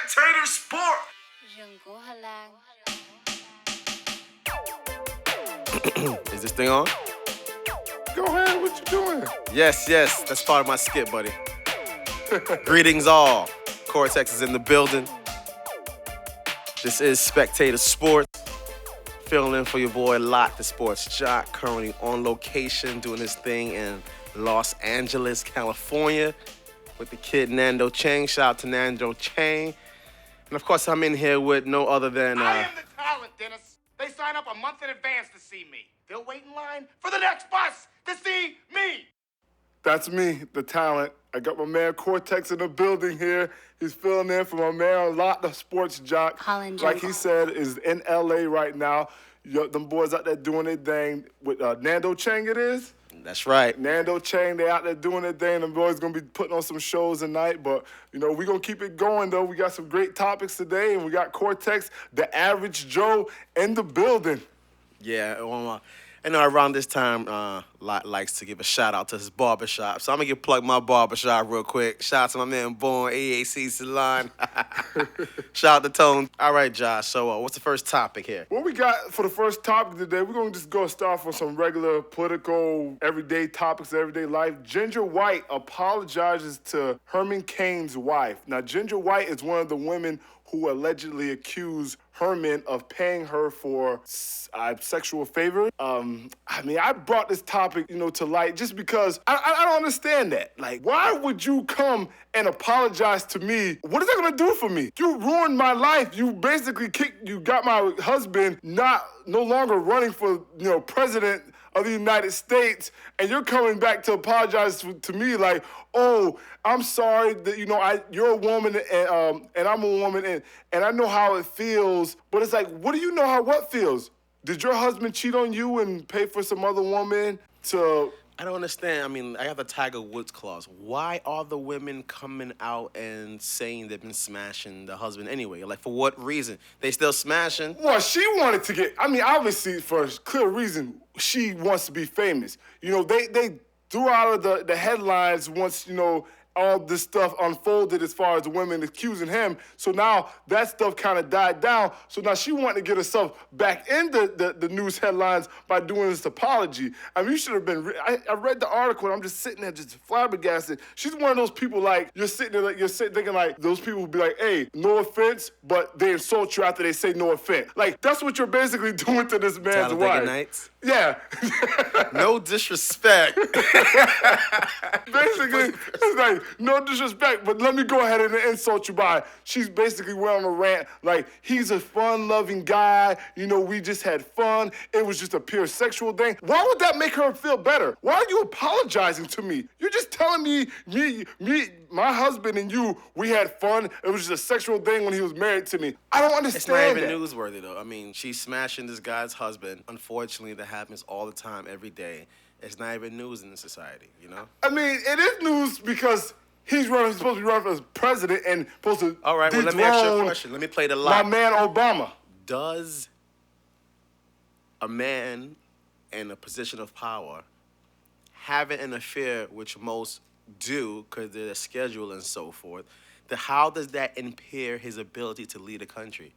Spectator Sport. Is this thing on? Go ahead, what you doing? Yes, that's part of my skit, buddy. Greetings all. Cortex is in the building. This is Spectator Sports. Filling in for your boy Lott, the sports jock, currently on location doing his thing in Los Angeles, California with the kid Nando Chang. Shout out to Nando Chang. And of course, I'm in here with no other than... I am the talent, Dennis. They sign up a month in advance to see me. They'll wait in line for the next bus to see me. That's me, the talent. I got my man Cortex in the building here. He's filling in for my man Lott, the sports jock. Like he said, is in LA right now. Them boys out there doing their thing with Nando Chang it is. That's right. Nando Chang, they out there doing their thing. Them boys gonna be putting on some shows tonight, but you know, we gonna keep it going though. We got some great topics today, and we got Cortex, the average Joe, in the building. Yeah, I know around this time, Lott likes to give a shout out to his barbershop. So I'm gonna plug my barbershop real quick. Shout out to my man Born, AAC Salon. Shout out to Tone. All right, Josh, so what's the first topic here? What we got for the first topic today, we're gonna just go start with some regular political, everyday topics, everyday life. Ginger White apologizes to Herman Cain's wife. Now, Ginger White is one of the women who allegedly accused Herman of paying her for sexual favor. I brought this topic, to light just because I don't understand that. Like, why would you come and apologize to me? What is that gonna do for me? You ruined my life. You basically you got my husband no longer running for, president of the United States, and you're coming back to apologize to me like, oh, I'm sorry that, you're a woman and I'm a woman and I know how it feels, but it's like, what do you know how what feels? Did your husband cheat on you and pay for some other woman to... I don't understand. I have the Tiger Woods clause. Why are the women coming out and saying they've been smashing the husband anyway? Like, for what reason? They still smashing? Well, she wanted to get... obviously, for a clear reason, she wants to be famous. They threw out of the headlines once, all this stuff unfolded as far as the women accusing him. So now that stuff kind of died down. So now she wanted to get herself back in the news headlines by doing this apology. You should have been... I read the article and I'm just sitting there just flabbergasted. She's one of those people like, you're sitting there like, thinking like, those people who be like, hey, no offense, but they insult you after they say no offense. Like, that's what you're basically doing to this man's wife. Nights? Yeah. No disrespect. Basically, it's like, no disrespect, but let me go ahead and insult you by. She's basically went on a rant like, he's a fun-loving guy. We just had fun. It was just a pure sexual thing. Why would that make her feel better? Why are you apologizing to me? You're just telling me, my husband and you, we had fun. It was just a sexual thing when he was married to me. I don't understand It's not even newsworthy, though. She's smashing this guy's husband. Unfortunately, that happens all the time, every day. It's not even news in the society, It is news because he's supposed to be running for president and supposed to All right, well, let me ask you a question. Let me play the lie. My man Obama. Does a man in a position of power having an affair, which most do because they're scheduled and so forth, how does that impair his ability to lead a country?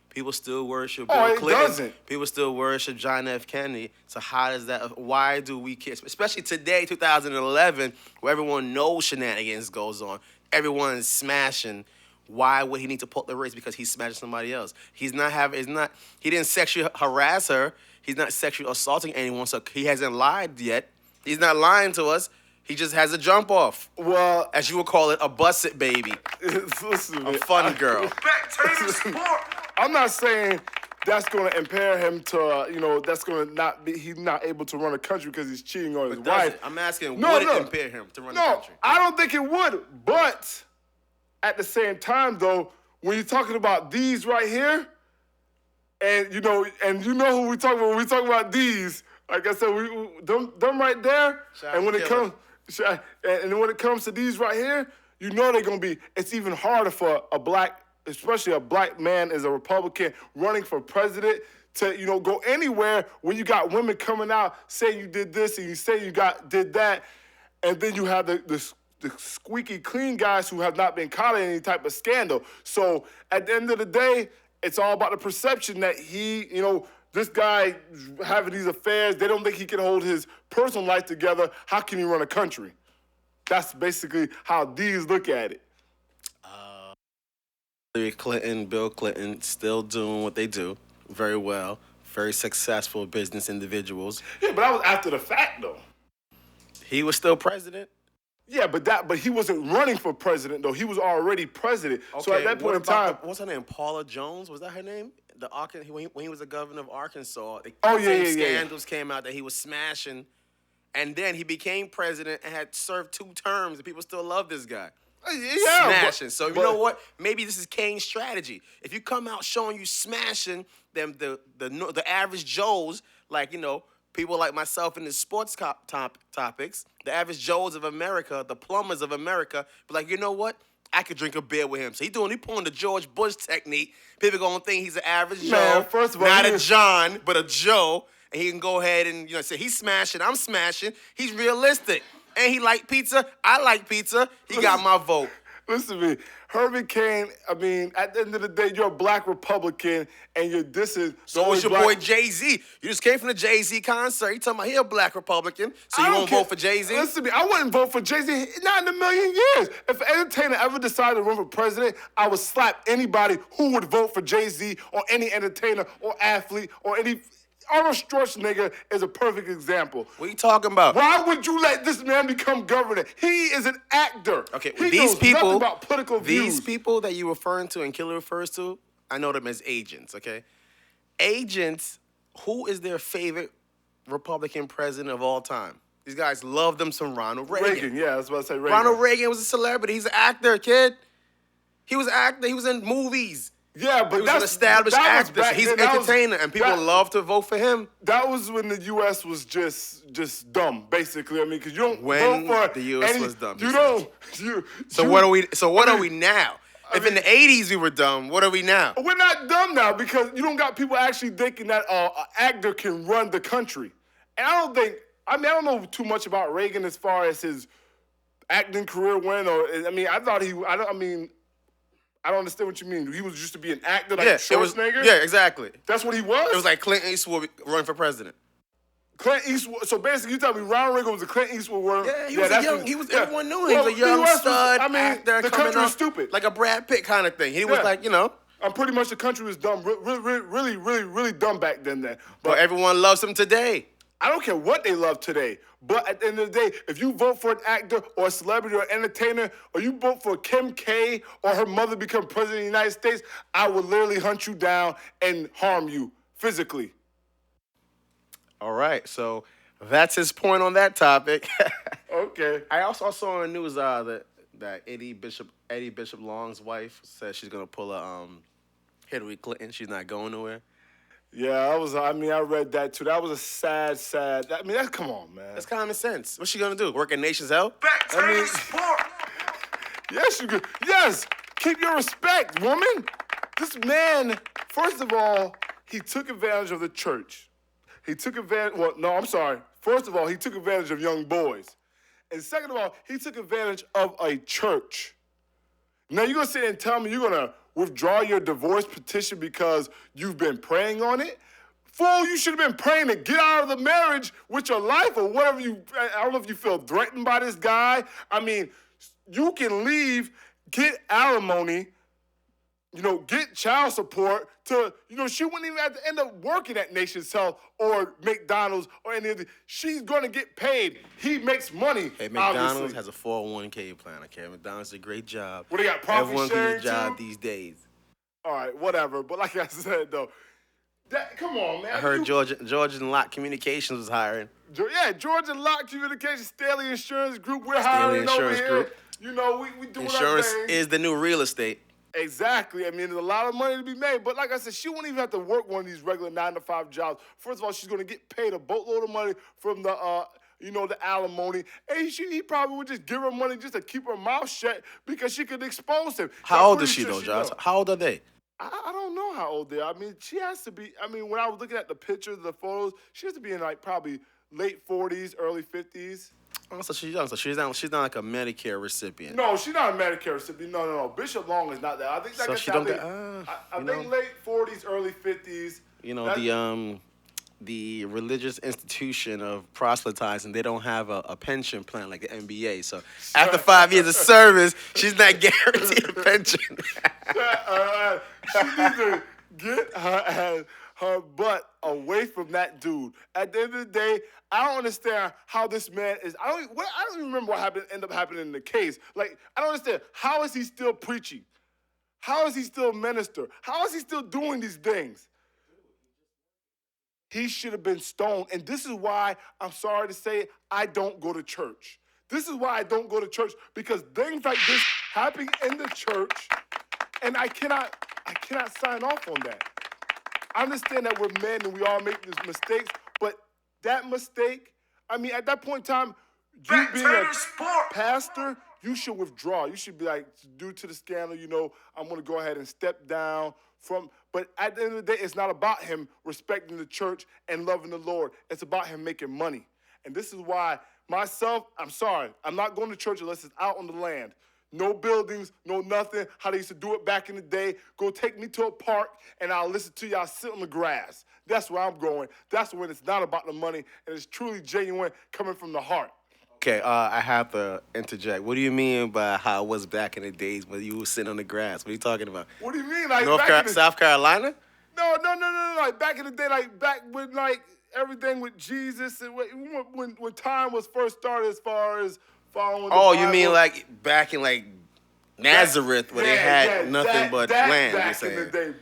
People still worship Bill Clinton. Doesn't. People still worship John F. Kennedy. So how does that... Why do we care? Especially today, 2011, where everyone knows shenanigans goes on. Everyone's smashing. Why would he need to pull the race? Because he's smashing somebody else. He didn't sexually harass her. He's not sexually assaulting anyone, so he hasn't lied yet. He's not lying to us. He just has a jump off. Well... As you would call it, a busset baby. Listen, a fun girl. Spectator Sport. I'm not saying that's going to impair him to, that's going to not be, he's not able to run a country because he's cheating on his wife. I'm asking, would it impair him to run a country? No, I don't think it would. But at the same time, though, when you're talking about these right here, and you know who we talk about when we talk about these, like I said, them right there, and when it comes to these right here, they're going to be, it's even harder for especially a black man as a Republican running for president to, go anywhere when you got women coming out saying you did this and you say you did that, and then you have the the squeaky clean guys who have not been caught in any type of scandal. So at the end of the day, it's all about the perception that this guy having these affairs, they don't think he can hold his personal life together. How can he run a country? That's basically how these look at it. Hillary Clinton, Bill Clinton, still doing what they do very well. Very successful business individuals. Yeah, but that was after the fact, though. He was still president. Yeah, but he wasn't running for president, though. He was already president. Okay, So at that point in time, what's her name? Paula Jones? Was that her name? When he was the governor of Arkansas, scandals came out that he was smashing, and then he became president and had served 2 terms, and people still love this guy. Yeah, smashing. So you know what? Maybe this is Kane's strategy. If you come out showing you smashing them, the average Joes, like people like myself in the sports topics, the average Joes of America, the plumbers of America, be like, you know what? I could drink a beer with him. So he pulling the George Bush technique. People gonna think he's an average Joe, first of all, not a John, but a Joe, and he can go ahead and say he's smashing, I'm smashing. He's realistic, and he like pizza. I like pizza. He got my vote. Listen to me. Herman Cain, I mean, at the end of the day, you're a black Republican, and you're dissing. So is your boy Jay-Z. You just came from the Jay-Z concert. You talking about he a black Republican, so you won't vote for Jay-Z? Listen to me. I wouldn't vote for Jay-Z, not in a million years. If an entertainer ever decided to run for president, I would slap anybody who would vote for Jay-Z or any entertainer or athlete or any... Arnold Schwarzenegger is a perfect example. What are you talking about? Why would you let this man become governor? He is an actor. Okay, he these knows people, nothing about political views. These people that you're referring to and Killer refers to, I know them as agents, okay? Agents, who is their favorite Republican president of all time? These guys love them some Ronald Reagan. Yeah, I was about to say Reagan. Ronald Reagan was a celebrity. He's an actor, kid. He was an actor. He was in movies. Yeah, but he was an established actor. He's an entertainer, and people love to vote for him. That was when the U.S. was just dumb, basically. I mean, because you don't when vote for the U.S. was dumb. You don't. What are we? So what are we now? If in the 80s we were dumb, what are we now? We're not dumb now because you don't got people actually thinking that an actor can run the country. And I don't know too much about Reagan as far as his acting career went. I don't understand what you mean. He was used to be an actor like Schwarzenegger? Yeah, exactly. That's what he was? It was like Clint Eastwood running for president. Clint Eastwood. So basically, you tell me Ronald Reagan was a Clint Eastwood running. Yeah, everyone knew him. He was a young stud actor the country was stupid. Like a Brad Pitt kind of thing. He was like, I'm pretty much the country was dumb. Really dumb back then. But everyone loves him today. I don't care what they love today. But at the end of the day, if you vote for an actor or a celebrity or entertainer, or you vote for Kim K or her mother become president of the United States, I will literally hunt you down and harm you physically. All right, so that's his point on that topic. Okay. I also saw in the news that Eddie Bishop Long's wife said she's gonna pull a Hillary Clinton. She's not going nowhere. Yeah, I read that too. That was a sad. Come on, man. That's common sense. What's she gonna do? Work at Nation's Health? Spectating sport. Yes, you could. Yes, keep your respect, woman. This man, first of all, he took advantage of the church. First of all, he took advantage of young boys. And second of all, he took advantage of a church. Now, you're going to sit there and tell me you're going to withdraw your divorce petition because you've been praying on it? Fool, you should have been praying to get out of the marriage with your life or whatever I don't know if you feel threatened by this guy. I mean, you can leave, get alimony, get child support to, she wouldn't even have to end up working at Nation's Health or McDonald's or any of the, she's going to get paid. He makes money, Hey, McDonald's obviously. has a 401k plan, okay? McDonald's is a great job. What, they got profit Everyone sharing can get a job too? these days. All right, whatever. But like I said, though, come on, man. I heard Georgia and Lott Communications was hiring. Yeah, Georgia Lott Communications, Staley Insurance Group, we're hiring over here. Group. We doing Insurance our thing. is the new real estate. Exactly. I mean, there's a lot of money to be made. But like I said, she won't even have to work one of these regular 9-to-5 jobs. First of all, she's going to get paid a boatload of money from the alimony. And he probably would just give her money just to keep her mouth shut because she could expose him. How old is she, though, Josh? How old are they? I don't know how old they are. I mean, she has to be. I mean, when I was looking at the pictures, the photos, she has to be in like probably late 40s, early 50s. Oh, so she's young. So she's not like a Medicare recipient. No, she's not a Medicare recipient. No. Bishop Long is not that. I think like So I she said, don't I think late 40s, early 50s. You know, the religious institution of proselytizing, they don't have a pension plan like the NBA. So after 5 years of service, she's not guaranteed a pension. She needs to get her butt away from that dude. At the end of the day, I don't understand how this man is. I don't even remember what ended up happening in the case. Like, I don't understand. How is he still preaching? How is he still a minister? How is he still doing these things? He should have been stoned. And this is why, I'm sorry to say it, I don't go to church. This is why I don't go to church, because things like this happen in the church, and I cannot sign off on that. I understand that we're men and we all make these mistakes, but that mistake, I mean, at that point in time, you being a Spectator sport. pastor, you should withdraw. You should be like, due to the scandal, I'm going to go ahead and step down from. But at the end of the day, it's not about him respecting the church and loving the Lord. It's about him making money. And this is why myself, I'm sorry, I'm not going to church unless it's out on the land. No buildings, no nothing. How they used to do it back in the day. Go take me to a park and I'll listen to y'all sit on the grass. That's where I'm going. That's when it's not about the money and it's truly genuine coming from the heart. Okay, I have to interject. What do you mean by how it was back in the days when you were sitting on the grass? What are you talking about? What do you mean? Like South Carolina? No. Like back in the day, like back when like everything with Jesus and when time was first started as far as following. Oh, the you Bible. mean like back in like Nazareth where they had nothing but land? You're Back saying. in the day,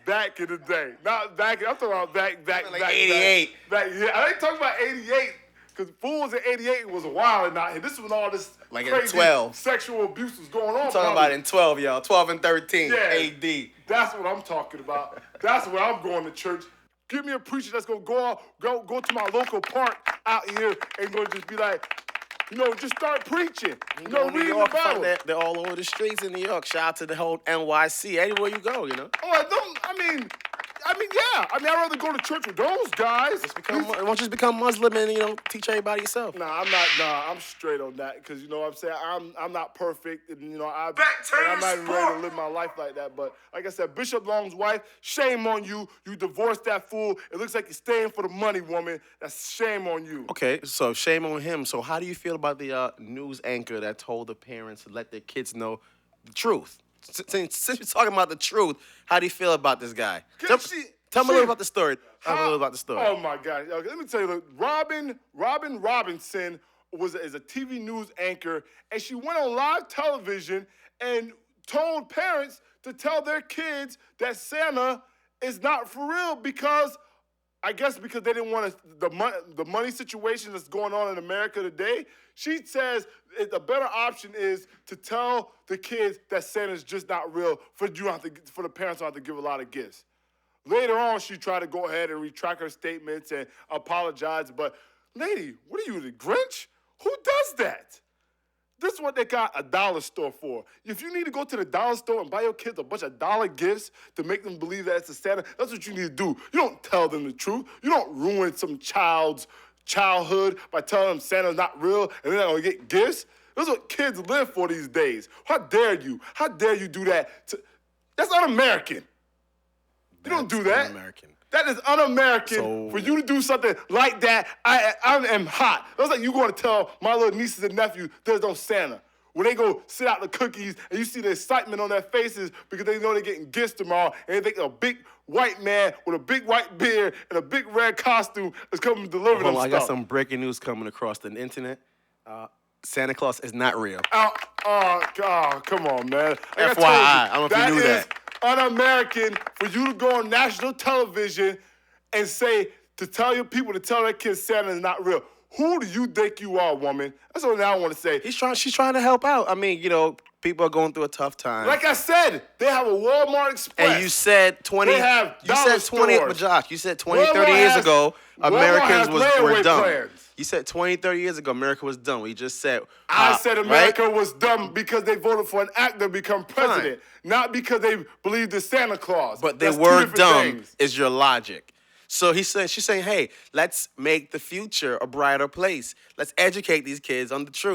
back in the day, not back. I'm talking about back Like 88. Yeah, I ain't talking about 88. Because fools in 88 was a while and out. This is when all this Like in crazy 12. sexual abuse was going on. I'm talking about in 12, y'all. 12 and 13 AD. That's what I'm talking about. That's where I'm going to church. Give me a preacher that's going to go to my local park out here and going to just be like, just start preaching. New Reading York, the Bible. they're all over the streets in New York. Shout out to the whole NYC. Anywhere you go, Oh, yeah. I'd rather go to church with those guys. Why don't you just become Muslim and, teach everybody yourself? I'm straight on that because, you know what I'm saying, I'm not perfect and, I'm not even ready to live my life like that. But like I said, Bishop Long's wife, shame on you. You divorced that fool. It looks like you're staying for the money, woman. That's shame on you. Okay, so shame on him. So how do you feel about the news anchor that told the parents to let their kids know the truth? Since you're talking about the truth, how do you feel about this guy? Tell me a little about the story. Oh my God! Okay, let me tell you. Look, Robin Robinson is a TV news anchor, and she went on live television and told parents to tell their kids that Santa is not for real because they didn't want the money situation that's going on in America today. She says the better option is to tell the kids that Santa's just not real for the parents don't have to give a lot of gifts. Later on, she tried to go ahead and retract her statements and apologize. But, lady, what are you, the Grinch? Who does that? This is what they got a dollar store for. If you need to go to the dollar store and buy your kids a bunch of dollar gifts to make them believe that it's a Santa, that's what you need to do. You don't tell them the truth. You don't ruin some child's childhood by telling them Santa's not real and they're not going to get gifts. That's what kids live for these days. How dare you? How dare you do that? That's un-American. You don't do that. Un-American. That is un-American for you to do something like that. I am hot. That's like you going to tell my little nieces and nephews there's no Santa. When they go sit out the cookies and you see the excitement on their faces because they know they're getting gifts tomorrow and they think a big white man with a big white beard and a big red costume is coming to deliver them stuff. I got some breaking news coming across the internet. Santa Claus is not real. Come on, man. FYI, I don't know if you knew that. Un-American for you to go on national television and tell your people to tell their kids Santa is not real. Who do you think you are, woman? That's what I want to say. She's trying to help out. I mean, people are going through a tough time. Like I said, they have a Walmart Express. And you said 20. They have dollar stores. Josh, you said 20, 30 years ago, Americans were dumb. Plans. You said 20, 30 years ago, America was dumb. We just said... I said America was dumb because they voted for an actor to become president, not because they believed in Santa Claus. But they were dumb is your logic. So she's saying, hey, let's make the future a brighter place. Let's educate these kids on the truth.